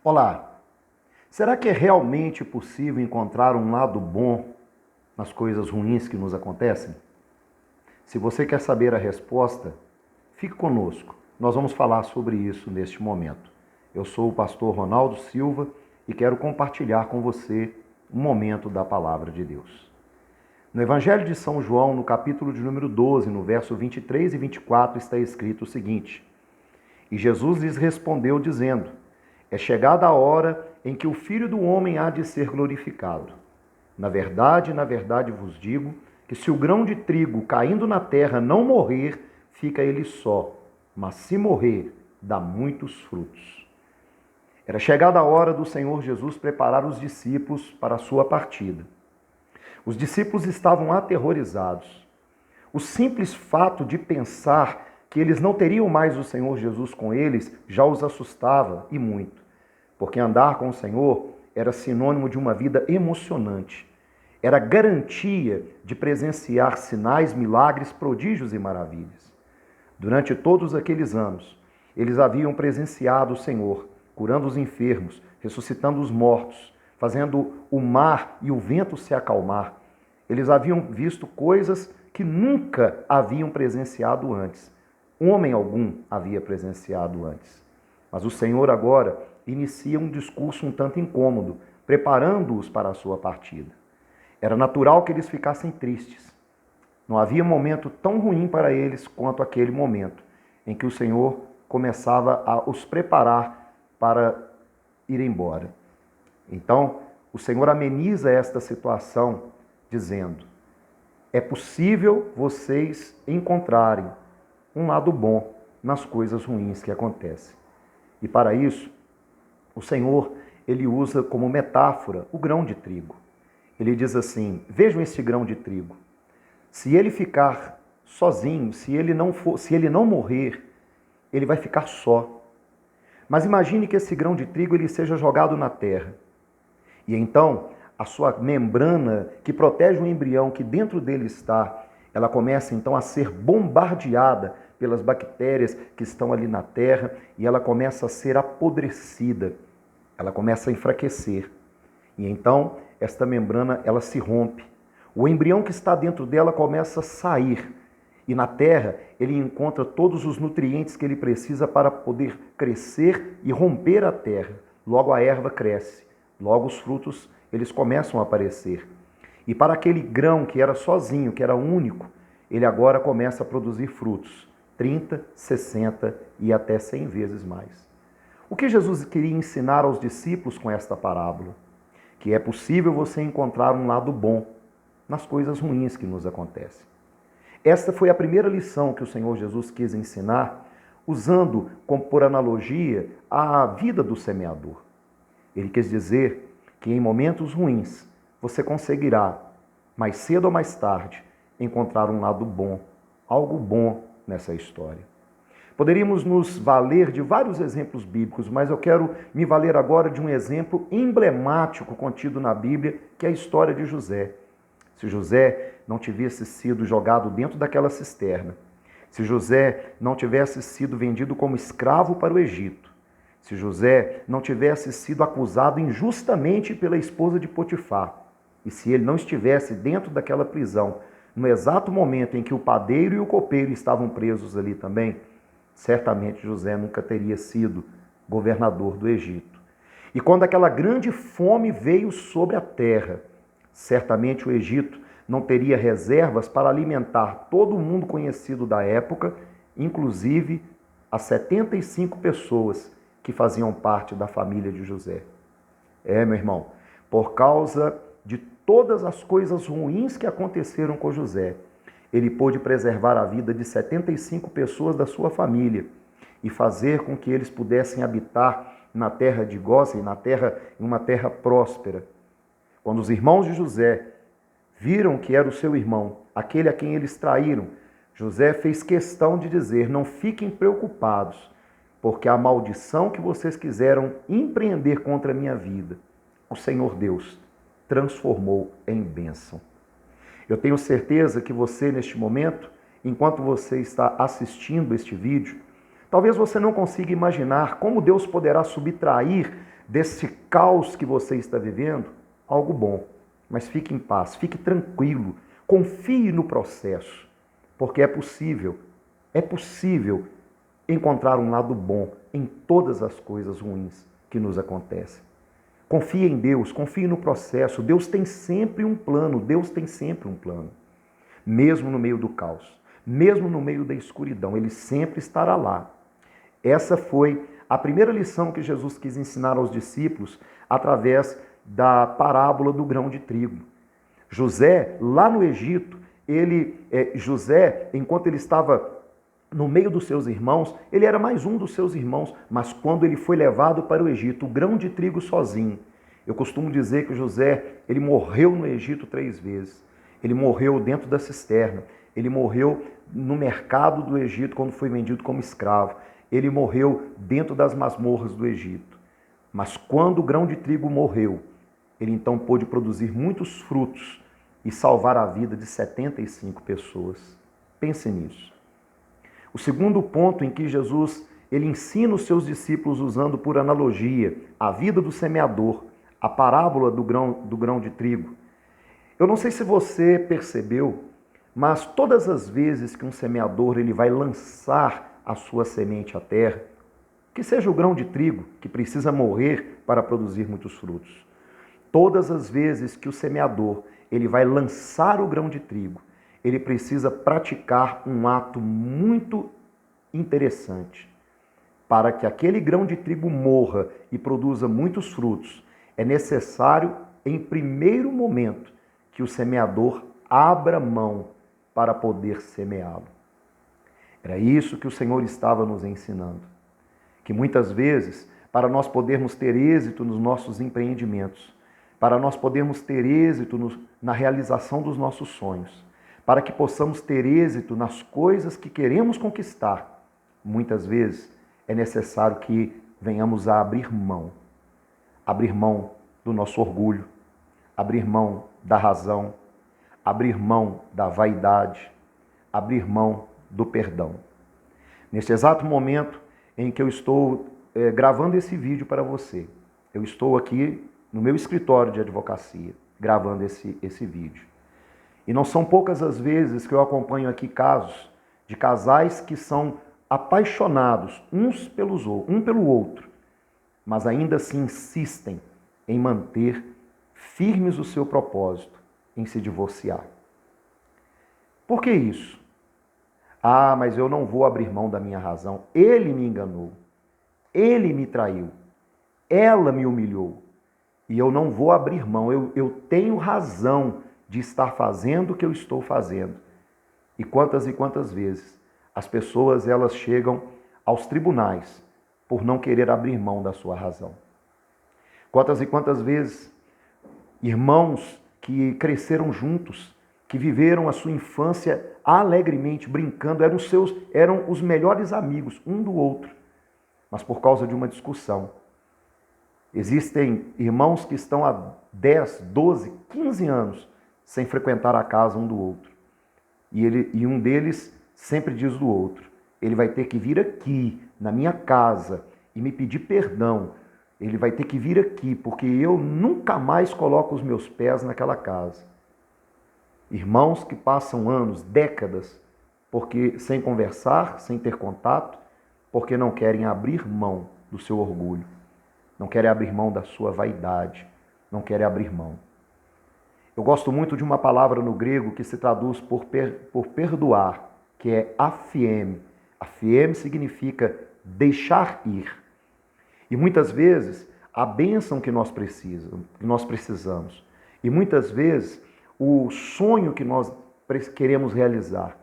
Olá, será que é realmente possível encontrar um lado bom nas coisas ruins que nos acontecem? Se você quer saber a resposta, fique conosco. Nós vamos falar sobre isso neste momento. Eu sou o pastor Ronaldo Silva e quero compartilhar com você um momento da palavra de Deus. No Evangelho de São João, no capítulo de número 12, no verso 23 e 24, está escrito o seguinte: E Jesus lhes respondeu dizendo: É chegada a hora em que o Filho do Homem há de ser glorificado. Na verdade vos digo que se o grão de trigo caindo na terra não morrer, fica ele só, mas se morrer, dá muitos frutos. Era chegada a hora do Senhor Jesus preparar os discípulos para a sua partida. Os discípulos estavam aterrorizados. O simples fato de pensar que eles não teriam mais o Senhor Jesus com eles já os assustava e muito, porque andar com o Senhor era sinônimo de uma vida emocionante. Era garantia de presenciar sinais, milagres, prodígios e maravilhas. Durante todos aqueles anos, eles haviam presenciado o Senhor, curando os enfermos, ressuscitando os mortos, fazendo o mar e o vento se acalmar. Eles haviam visto coisas que nunca haviam presenciado antes. Homem algum havia presenciado antes. Mas o Senhor agora inicia um discurso um tanto incômodo, preparando-os para a sua partida. Era natural que eles ficassem tristes. Não havia momento tão ruim para eles quanto aquele momento em que o Senhor começava a os preparar para ir embora. Então, o Senhor ameniza esta situação dizendo: é possível vocês encontrarem um lado bom nas coisas ruins que acontecem. E para isso, o Senhor, ele usa como metáfora o grão de trigo. Ele diz assim: vejam este grão de trigo. Se ele ficar sozinho, se ele não morrer, ele vai ficar só. Mas imagine que esse grão de trigo ele seja jogado na terra. E então, a sua membrana que protege o embrião que dentro dele está, ela começa então a ser bombardeada pelas bactérias que estão ali na terra e ela começa a ser apodrecida. Ela começa a enfraquecer. E então, esta membrana, ela se rompe. O embrião que está dentro dela começa a sair. E na terra, ele encontra todos os nutrientes que ele precisa para poder crescer e romper a terra. Logo a erva cresce. Logo os frutos, eles começam a aparecer. E para aquele grão que era sozinho, que era único, ele agora começa a produzir frutos. 30, 60 e até 100 vezes mais. O que Jesus queria ensinar aos discípulos com esta parábola? Que é possível você encontrar um lado bom nas coisas ruins que nos acontecem. Esta foi a primeira lição que o Senhor Jesus quis ensinar, usando como por analogia a vida do semeador. Ele quis dizer que em momentos ruins você conseguirá, mais cedo ou mais tarde, encontrar um lado bom, algo bom nessa história. Poderíamos nos valer de vários exemplos bíblicos, mas eu quero me valer agora de um exemplo emblemático contido na Bíblia, que é a história de José. Se José não tivesse sido jogado dentro daquela cisterna, se José não tivesse sido vendido como escravo para o Egito, se José não tivesse sido acusado injustamente pela esposa de Potifar, e se ele não estivesse dentro daquela prisão, no exato momento em que o padeiro e o copeiro estavam presos ali também, certamente José nunca teria sido governador do Egito. E quando aquela grande fome veio sobre a terra, certamente o Egito não teria reservas para alimentar todo o mundo conhecido da época, inclusive as 75 pessoas que faziam parte da família de José. Meu irmão, por causa de todas as coisas ruins que aconteceram com José, ele pôde preservar a vida de 75 pessoas da sua família e fazer com que eles pudessem habitar na terra de Gósen, em uma terra próspera. Quando os irmãos de José viram que era o seu irmão, aquele a quem eles traíram, José fez questão de dizer: não fiquem preocupados, porque a maldição que vocês quiseram empreender contra a minha vida, o Senhor Deus transformou em bênção. Eu tenho certeza que você, neste momento, enquanto você está assistindo este vídeo, talvez você não consiga imaginar como Deus poderá subtrair desse caos que você está vivendo algo bom. Mas fique em paz, fique tranquilo, confie no processo, porque é possível encontrar um lado bom em todas as coisas ruins que nos acontecem. Confie em Deus, confie no processo. Deus tem sempre um plano, Deus tem sempre um plano. Mesmo no meio do caos, mesmo no meio da escuridão, Ele sempre estará lá. Essa foi a primeira lição que Jesus quis ensinar aos discípulos através da parábola do grão de trigo. José, lá no Egito, José, enquanto ele estava no meio dos seus irmãos, ele era mais um dos seus irmãos, mas quando ele foi levado para o Egito, o grão de trigo sozinho, eu costumo dizer que José, ele morreu no Egito 3 vezes. Ele morreu dentro da cisterna, ele morreu no mercado do Egito quando foi vendido como escravo, ele morreu dentro das masmorras do Egito. Mas quando o grão de trigo morreu, ele então pôde produzir muitos frutos e salvar a vida de 75 pessoas. Pense nisso. O segundo ponto em que Jesus ele ensina os seus discípulos usando por analogia a vida do semeador, a parábola do grão de trigo. Eu não sei se você percebeu, mas todas as vezes que um semeador ele vai lançar a sua semente à terra, que seja o grão de trigo que precisa morrer para produzir muitos frutos. Todas as vezes que o semeador ele vai lançar o grão de trigo, ele precisa praticar um ato muito interessante. Para que aquele grão de trigo morra e produza muitos frutos, é necessário, em primeiro momento, que o semeador abra mão para poder semeá-lo. Era isso que o Senhor estava nos ensinando. Que muitas vezes, para nós podermos ter êxito nos nossos empreendimentos, para nós podermos ter êxito na realização dos nossos sonhos, para que possamos ter êxito nas coisas que queremos conquistar, muitas vezes é necessário que venhamos a abrir mão do nosso orgulho, abrir mão da razão, abrir mão da vaidade, abrir mão do perdão. Neste exato momento em que eu estou gravando esse vídeo para você, eu estou aqui no meu escritório de advocacia, gravando esse vídeo. E não são poucas as vezes que eu acompanho aqui casos de casais que são apaixonados um pelo outro, mas ainda assim insistem em manter firmes o seu propósito em se divorciar. Por que isso? Ah, mas eu não vou abrir mão da minha razão. Ele me enganou. Ele me traiu. Ela me humilhou. E eu não vou abrir mão. Eu tenho razão de estar fazendo o que eu estou fazendo. E quantas vezes as pessoas elas chegam aos tribunais por não querer abrir mão da sua razão. Quantas vezes irmãos que cresceram juntos, que viveram a sua infância alegremente, brincando, eram os melhores amigos um do outro, mas por causa de uma discussão. Existem irmãos que estão há 10, 12, 15 anos sem frequentar a casa um do outro. E um deles sempre diz do outro: ele vai ter que vir aqui, na minha casa, e me pedir perdão. Ele vai ter que vir aqui, porque eu nunca mais coloco os meus pés naquela casa. Irmãos que passam anos, décadas, porque sem conversar, sem ter contato, porque não querem abrir mão do seu orgulho, não querem abrir mão da sua vaidade, não querem abrir mão. Eu gosto muito de uma palavra no grego que se traduz por perdoar, que é aphiemi. Aphiemi significa deixar ir. E muitas vezes a bênção que nós precisamos, e muitas vezes o sonho que nós queremos realizar,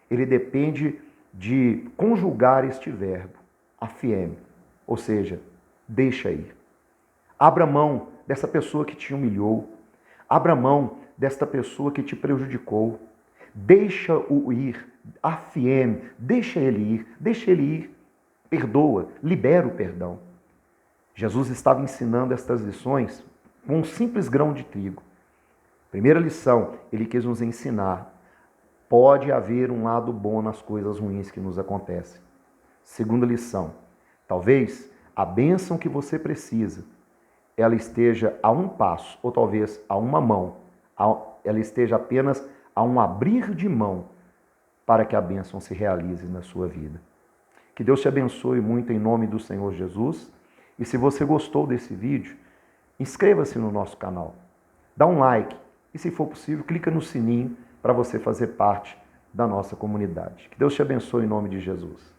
ele depende de conjugar este verbo, aphiemi, ou seja, deixa ir. Abra mão dessa pessoa que te humilhou, abra mão desta pessoa que te prejudicou, deixa-o ir, aphiemi, deixa ele ir, perdoa, libera o perdão. Jesus estava ensinando estas lições com um simples grão de trigo. Primeira lição, ele quis nos ensinar: pode haver um lado bom nas coisas ruins que nos acontecem. Segunda lição, talvez a bênção que você precisa ela esteja a um passo, ou talvez a uma mão, ela esteja apenas a um abrir de mão para que a bênção se realize na sua vida. Que Deus te abençoe muito em nome do Senhor Jesus. E se você gostou desse vídeo, inscreva-se no nosso canal, dá um like e, se for possível, clica no sininho para você fazer parte da nossa comunidade. Que Deus te abençoe em nome de Jesus.